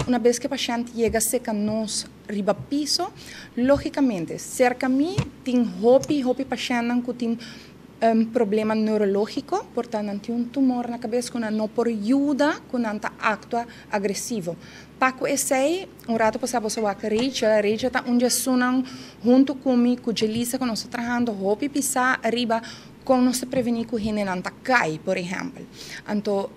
uma vez que o paciente chega cerca nós riba piso, logicamente, cerca mim tem hopi paciente que tem problema neurológico, portanto, tem um tumor na cabeça que não por ajuda, que não está actua agressivo. Paco esse, rato passava só a Rachel está onde sunam junto comigo, com a Jelisa, que nós estamos trabalhando, hopi pisar arriba, com nós prevenir que o gente não cai, por exemplo. Então,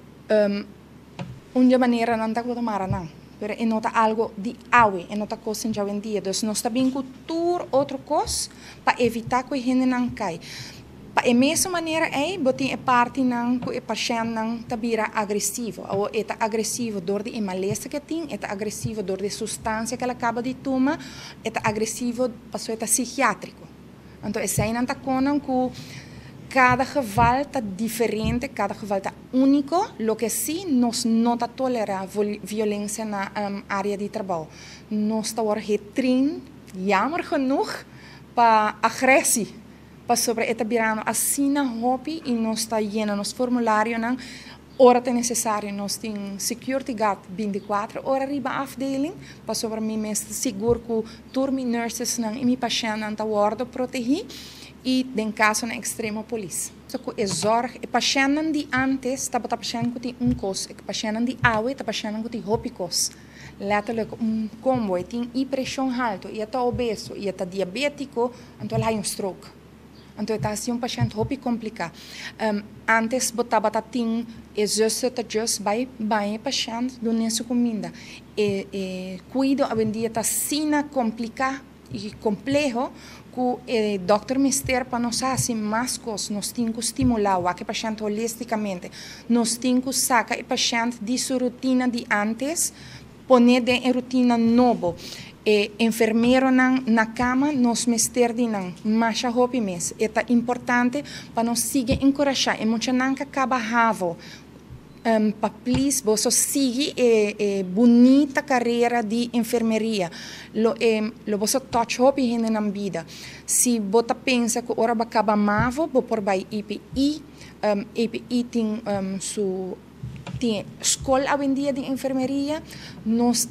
uma maneira não está tomar não. Pero é nota algo de aue, é nota coisa hoje em dia. Então, nós também cultura outra coisa para evitar que o gente não cai. A mesma maneira é, botem a parte não que o paciente não está vira agressivo, ou é agressivo door de maleza que tem, é agressivo door de substância que ela acaba de tomar, é agressivo passou é psiquiátrico. Então, esse aí não está contando que cada geval está diferente, cada geval está único, lo que sim, nós não toleramos violência na área de trabalho. Nós estamos getrin, jammer genoeg, para agressão. Para sobre esta virando assim na hobby e nós está lleno nos formulários não hora é necessário nós tem security guard 24 horas riba afdeling para sobre mim mesmo seguro que turmi nurses não e mi paciente não está guarda proteger e em caso na extrema polícia. So que é zorg e paciente de antes estava paciente que tem cos e paciente de aue está paciente que tem hobby cos. Letterlijk combo tem pressão alta e está obeso e está diabético então ele tem stroke. Então, está assim paciente muito complicado. Antes, botava tatim, e justo vai paciente do nessa comida. Cuido, a dia está assim complicado e complexo, que o doutor mister para nós fazer mais coisas, nós temos que estimular o paciente holisticamente, nós temos que sacar o paciente de sua rotina de antes, poner em rotina nova. Enfermeiro na cama, nós mister de não, mas a roupa mesmo. É importante para nós seguir encorajar. E muito não acaba ravo. Para please, você seguir bonita carreira de enfermeria. Você touch roupa na vida. Se você pensa que ora acaba mavo, você por vai EPI. EPI tem escola hoje em dia de enfermeria. Nós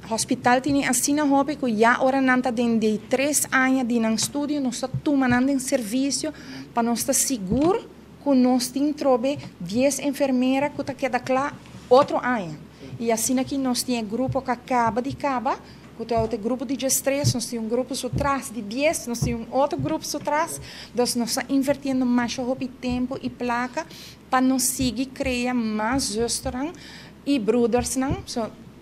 hospital tem assim na hobby que já ora nanta de 3 anos de estudo nós está tomando em serviço para nós estar seguro que nós temos 10 enfermeiras que queda claro outro ano e assim aqui nós temos grupo que acaba que tem outro grupo de gestress, nós temos grupo atrás de 10, nós temos outro grupo atrás, então nós estamos invertindo mais tempo e placa para nós seguir criar mais gestores e brothers não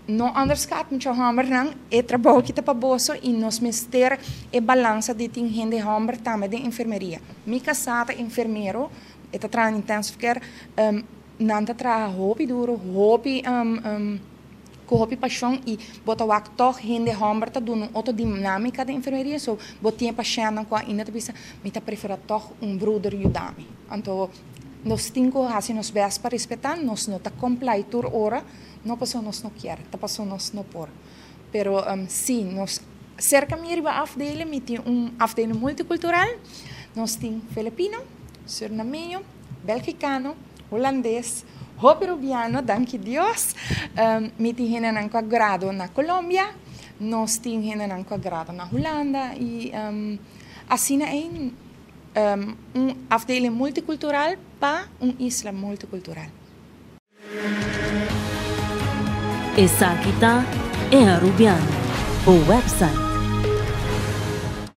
não underscat muito hammer não é trabalho que está para bolso e nós mister é balança de tem gente hammer também de enfermeria. Mi casada enfermeiro está trabalhando intensive care não está trabalhando hobby duro hobby com hobby paixão e bota o toch gente hammer está dando outra dinâmica de enfermeria so botinha paixão com ainda bisa me tá prefere toch brother ajudar-me. Então nós temos assim nos best para respeitar nós não está completo hora não passou nós não quer, tá passou nós não por. Pero sim, nós cerca de riba afdeling, tem afdeling multicultural, nós tem filipino, surnameño, belgicano, holandês, peruviano, danke Dios, tem gente nang grado na Colômbia, nós tem gente nang grado na Holanda e assim é afdeling multicultural para isla multicultural. Essa aqui é a Rubiano, o website